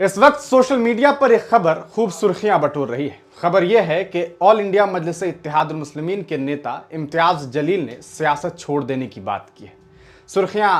इस वक्त social media पर एक खबर खूब सुर्खियां बटोर रही है। खबर यह है कि ऑल इंडिया मजलिस इत्तेहादुल मुस्लिमीन के नेता इम्तियाज जलील ने सियासत छोड़ देने की बात की है। सुर्खियां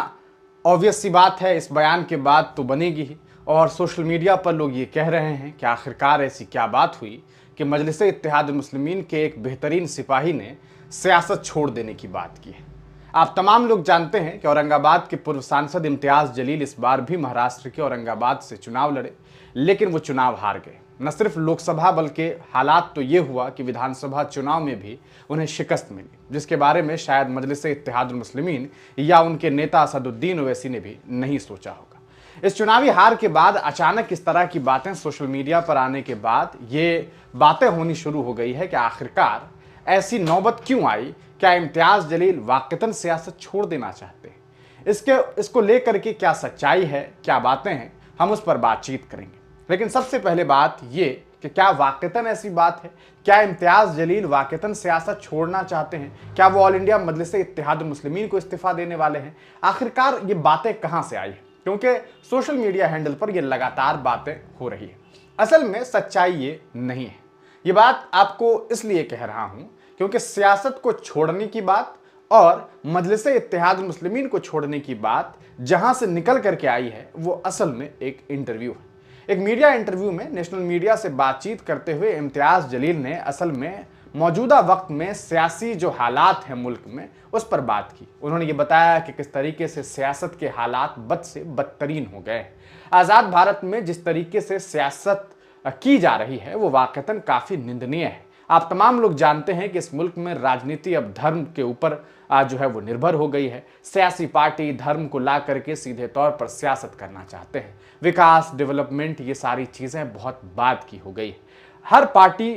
ऑब्वियस सी बात है, इस बयान के बाद तो बनेगी ही। और सोशल मीडिया पर लोग ये कह रहे हैं कि आखिरकार ऐसी क्या बात हुई कि मजलिस इत्तेहादुल मुस्लिमीन के एक बेहतरीन सिपाही ने सियासत छोड़ देने की बात की है। आप तमाम लोग जानते हैं कि औरंगाबाद के पूर्व सांसद इम्तियाज जलील इस बार भी महाराष्ट्र के औरंगाबाद से चुनाव लड़े, लेकिन वो चुनाव हार गए। न सिर्फ लोकसभा बल्कि हालात तो ये हुआ कि विधानसभा चुनाव में भी उन्हें शिकस्त मिली, जिसके बारे में शायद मजलिस इत्तेहादुल मुस्लिमीन या उनके नेता असदुद्दीन ओवैसी ने भी नहीं सोचा होगा। इस चुनावी हार के बाद अचानक इस तरह की बातें सोशल मीडिया पर आने के बाद ये बातें होनी शुरू हो गई है कि आखिरकार ऐसी नौबत क्यों आई। क्या इम्तियाज जलील वाकईतन सियासत छोड़ देना चाहते हैं? इसको लेकर के क्या सच्चाई है, क्या बातें हैं, हम उस पर बातचीत करेंगे। लेकिन सबसे पहले बात ये कि क्या वाकईतन ऐसी बात है? क्या इम्तियाज जलील वाकईतन सियासत छोड़ना चाहते हैं? क्या वो ऑल इंडिया मजलिस इत्तेहादुल मुस्लिमीन को इस्तीफा देने वाले हैं? आखिरकार ये बातें कहां से आई है? क्योंकि सोशल मीडिया हैंडल पर ये लगातार बातें हो रही है। असल में सच्चाई ये नहीं है। ये बात आपको इसलिए कह रहा हूं क्योंकि सियासत को छोड़ने की बात और मजलिस इत्तेहादुल मुस्लिमीन को छोड़ने की बात जहां से निकल करके आई है वो असल में एक इंटरव्यू है। एक मीडिया इंटरव्यू में नेशनल मीडिया से बातचीत करते हुए इम्तियाज जलील ने असल में मौजूदा वक्त में सियासी जो हालात हैं मुल्क में उस पर बात की। उन्होंने ये बताया कि किस तरीके से सियासत के हालात बद से बदतरीन हो गए। आज़ाद भारत में जिस तरीके से सियासत की जा रही है वो वाकईतन काफ़ी निंदनीय है। आप तमाम लोग जानते हैं कि इस मुल्क में राजनीति अब धर्म के ऊपर जो है वो निर्भर हो गई है। सियासी पार्टी धर्म को ला करके सीधे तौर पर सियासत करना चाहते हैं। विकास, डेवलपमेंट, ये सारी चीज़ें बहुत बाद की हो गई है। हर पार्टी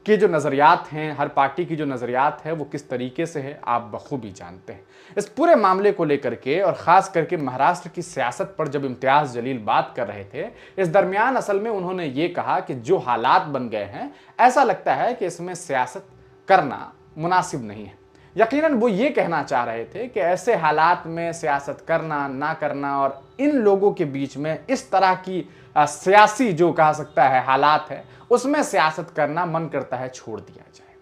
के जो नज़रियात हैं, हर पार्टी की जो नज़रियात है वो किस तरीके से है आप बखूबी जानते हैं। इस पूरे मामले को लेकर के और ख़ास करके महाराष्ट्र की सियासत पर जब इम्तियाज जलील बात कर रहे थे, इस दरमियान असल में उन्होंने ये कहा कि जो हालात बन गए हैं ऐसा लगता है कि इसमें सियासत करना मुनासिब नहीं है। यकीनन वो ये कहना चाह रहे थे कि ऐसे हालात में सियासत करना ना करना और इन लोगों के बीच में इस तरह की सियासी जो कहा सकता है हालात है उसमें सियासत करना मन करता है छोड़ दिया जाए।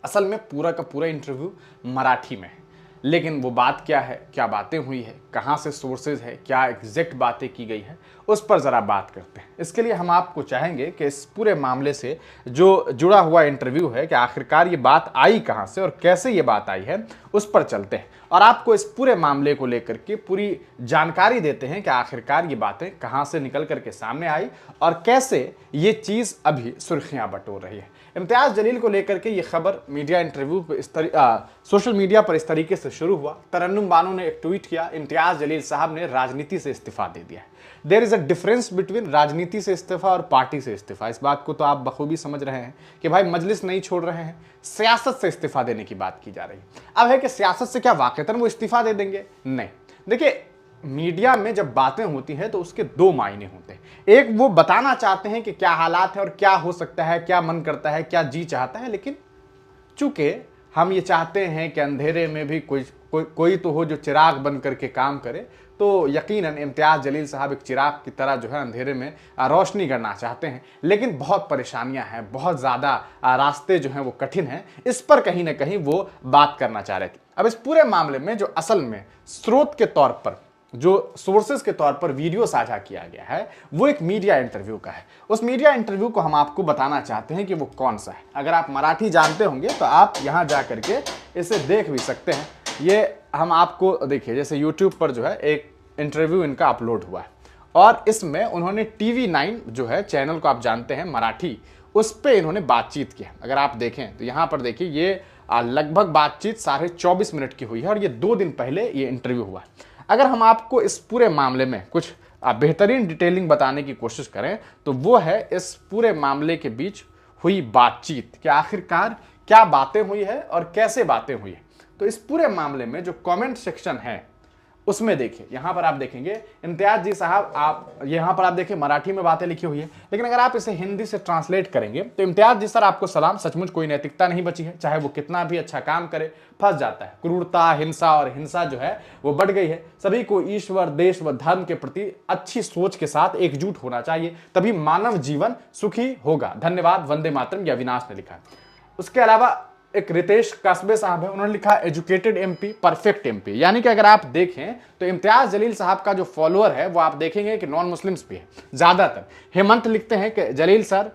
असल में पूरा का पूरा इंटरव्यू मराठी में है, लेकिन वो बात क्या है, क्या बातें हुई है, कहाँ से सोर्सेज है, क्या एग्जैक्ट बातें की गई है, उस पर ज़रा बात करते हैं। इसके लिए हम आपको चाहेंगे कि इस पूरे मामले से जो जुड़ा हुआ इंटरव्यू है कि आखिरकार ये बात आई कहाँ से और कैसे ये बात आई है उस पर चलते हैं और आपको इस पूरे मामले को लेकर के पूरी जानकारी देते हैं कि आखिरकार ये बातें कहाँ से निकल करके सामने आई और कैसे ये चीज़ अभी सुर्खियाँ बटोर रही है। इम्तियाज जलील को लेकर के ये खबर मीडिया इंटरव्यू पर सोशल मीडिया पर इस तरीके से शुरू हुआ। तरन्नुम बानो ने एक ट्वीट किया, इम्तियाज जलील साहब ने राजनीति से इस्तीफा दे दिया है। There is a difference between राजनीति से इस्तीफा और पार्टी से इस्तीफा। इस बात को तो आप बखूबी समझ रहे हैं कि भाई मजलिस नहीं छोड़ रहे हैं, सियासत से इस्तीफा देने की बात की जा रही है। अब है कि सियासत से क्या वाकईतन वो इस्तीफा दे देंगे? नहीं। देखिए, मीडिया में जब बातें होती हैं तो उसके दो मायने होते हैं। एक, वो बताना चाहते हैं कि क्या हालात है और क्या हो सकता है, क्या मन करता है, क्या जी चाहता है, लेकिन चूंकि हम ये चाहते हैं कि अंधेरे में भी कोई तो हो जो चिराग बन करके काम करे, तो यकीनन इम्तियाज जलील साहब एक चिराग की तरह जो है अंधेरे में रोशनी करना चाहते हैं। लेकिन बहुत परेशानियां हैं, बहुत ज़्यादा रास्ते जो हैं वो कठिन हैं। इस पर कहीं ना कहीं वो बात करना चाह रहे थे। अब इस पूरे मामले में जो असल में स्रोत के तौर पर, जो सोर्सेज के तौर पर वीडियो साझा किया गया है वो एक मीडिया इंटरव्यू का है। उस मीडिया इंटरव्यू को हम आपको बताना चाहते हैं कि वो कौन सा है। अगर आप मराठी जानते होंगे तो आप यहाँ जा करके इसे देख भी सकते हैं। ये हम आपको देखिए, जैसे YouTube पर जो है एक इंटरव्यू इनका अपलोड हुआ है और इसमें उन्होंने TV9 जो है चैनल को आप जानते हैं मराठी, उस पर इन्होंने बातचीत की है। अगर आप देखें तो यहाँ पर देखिए ये लगभग बातचीत 24.5 मिनट की हुई है और ये 2 दिन पहले ये इंटरव्यू हुआ है। अगर हम आपको इस पूरे मामले में कुछ बेहतरीन डिटेलिंग बताने की कोशिश करें तो वो है इस पूरे मामले के बीच हुई बातचीत कि आखिरकार क्या बातें हुई है और कैसे बातें हुई है। तो इस पूरे मामले में जो कमेंट सेक्शन है उसमें देखिए, यहां पर आप देखेंगे इम्तियाज जी साहब, आप यहां पर आप देखिए मराठी में बातें लिखी हुई है, लेकिन अगर आप इसे हिंदी से ट्रांसलेट करेंगे तो इम्तियाज जी सर आपको सलाम, सचमुच कोई नैतिकता नहीं बची है, चाहे वो कितना भी अच्छा काम करे फंस जाता है। क्रूरता, हिंसा और हिंसा जो है वो बढ़ गई है। सभी को ईश्वर, देश व धर्म के प्रति अच्छी सोच के साथ एकजुट होना चाहिए, तभी मानव जीवन सुखी होगा। धन्यवाद, वंदे मातरम, ये अविनाश ने लिखा है। उसके अलावा एक रितेश कास्बे साहब है, उन्होंने लिखा एजुकेटेड एमपी, परफेक्ट एमपी। यानी कि अगर आप देखें तो इम्तियाज जलील साहब का जो फॉलोअर है वो आप देखेंगे कि नॉन मुस्लिम्स भी है ज्यादातर। हेमंत लिखते हैं कि जलील सर,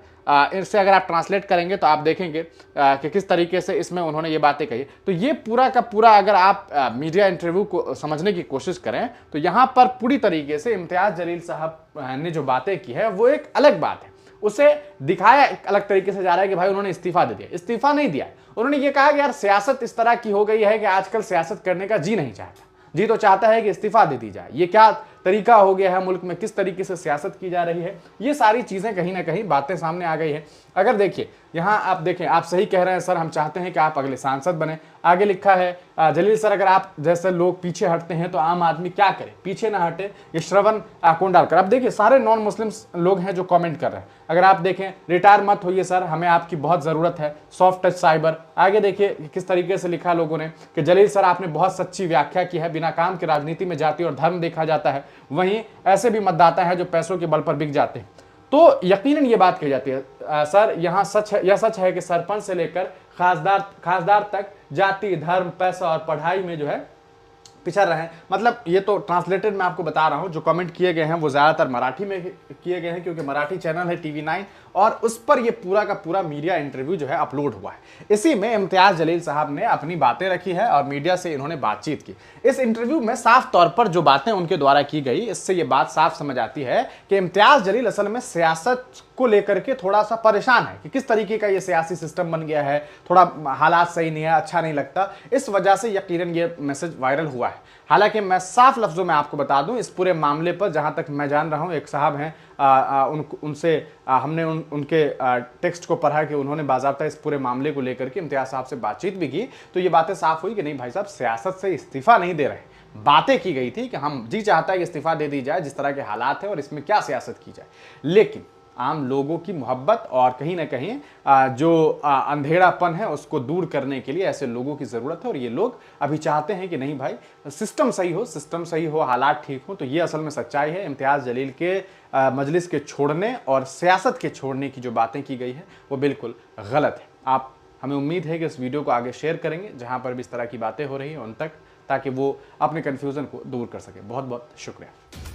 इससे अगर आप ट्रांसलेट करेंगे तो आप देखेंगे कि किस तरीके से इसमें उन्होंने ये बातें कही। तो ये पूरा का पूरा अगर आप मीडिया इंटरव्यू को समझने की कोशिश करें तो यहाँ पर पूरी तरीके से इम्तियाज जलील साहब ने जो बातें की है वो एक अलग बात है, उसे दिखाया एक अलग तरीके से जा रहा है कि भाई उन्होंने इस्तीफा दे दिया। इस्तीफा नहीं दिया, उन्होंने ये कहा कि यार सियासत इस तरह की हो गई है कि आजकल सियासत करने का जी नहीं चाहता, जी तो चाहता है कि इस्तीफा दे दी जाए। ये क्या तरीका हो गया है, मुल्क में किस तरीके से सियासत की जा रही है, ये सारी चीजें कहीं ना कहीं बातें सामने आ गई है। अगर देखिए यहाँ आप देखें, आप सही कह रहे हैं सर, हम चाहते हैं कि आप अगले सांसद बने। आगे लिखा है जलील सर, अगर आप जैसे लोग पीछे हटते हैं तो आम आदमी क्या करे, पीछे ना हटे, ये श्रवण कोंडालकर। अब देखिए सारे नॉन मुस्लिम लोग हैं जो कमेंट कर रहे हैं। अगर आप देखें, रिटायर मत होइए सर, हमें आपकी बहुत जरूरत है, सॉफ्ट टच साइबर। आगे देखिए किस तरीके से लिखा लोगों ने कि जलील सर आपने बहुत सच्ची व्याख्या की है, बिना काम के राजनीति में जाति और धर्म देखा जाता है, वहीं ऐसे भी मतदाता है जो पैसों के बल पर बिक जाते हैं। तो यकीनन ये बात कही जाती है सर, यहाँ सच है, यह सच है कि सरपंच से लेकर खासदार तक जाति, धर्म, पैसा और पढ़ाई में जो है पिछड़ रहे हैं। मतलब ये तो ट्रांसलेटेड मैं आपको बता रहा हूं, जो कमेंट किए गए हैं वो ज्यादातर मराठी में किए गए हैं क्योंकि मराठी चैनल है TV9 और उस पर ये पूरा का पूरा मीडिया इंटरव्यू जो है अपलोड हुआ है। इसी में इम्तियाज जलील साहब ने अपनी बातें रखी है और मीडिया से इन्होंने बातचीत की। इस इंटरव्यू में साफ तौर पर जो बातें उनके द्वारा की गई, इससे ये बात साफ समझ आती है कि इम्तियाज जलील असल में सियासत को लेकर के थोड़ा सा परेशान है कि किस तरीके का ये सियासी सिस्टम बन गया है, थोड़ा हालात सही नहीं है, अच्छा नहीं लगता, इस वजह से यकीनन ये मैसेज वायरल हुआ है। हालांकि मैं साफ लफ्जों में आपको बता दूं, इस पूरे मामले पर जहां तक मैं जान रहा हूं, एक साहब हैं, उनसे हमने उनके टेक्स्ट को पढ़ा कि उन्होंने बाज़ाब्ता इस पूरे मामले को लेकर के इम्तियाज साहब से बातचीत भी की। तो ये बातें साफ हुई कि नहीं भाई साहब, सियासत से इस्तीफा नहीं दे रहे, बातें की गई थी कि हम जी चाहता है कि इस्तीफा दे दी जाए, जिस तरह के हालात है और इसमें क्या सियासत की जाए। लेकिन आम लोगों की मोहब्बत और कहीं ना कहीं जो अंधेरापन है उसको दूर करने के लिए ऐसे लोगों की ज़रूरत है और ये लोग अभी चाहते हैं कि नहीं भाई, सिस्टम सही हो, हालात ठीक हो। तो ये असल में सच्चाई है। इम्तियाज जलील के मजलिस के छोड़ने और सियासत के छोड़ने की जो बातें की गई है वो बिल्कुल गलत है। आप, हमें उम्मीद है कि इस वीडियो को आगे शेयर करेंगे जहाँ पर भी इस तरह की बातें हो रही हैं उन तक, ताकि वो अपने कन्फ्यूज़न को दूर कर सके। बहुत बहुत शुक्रिया।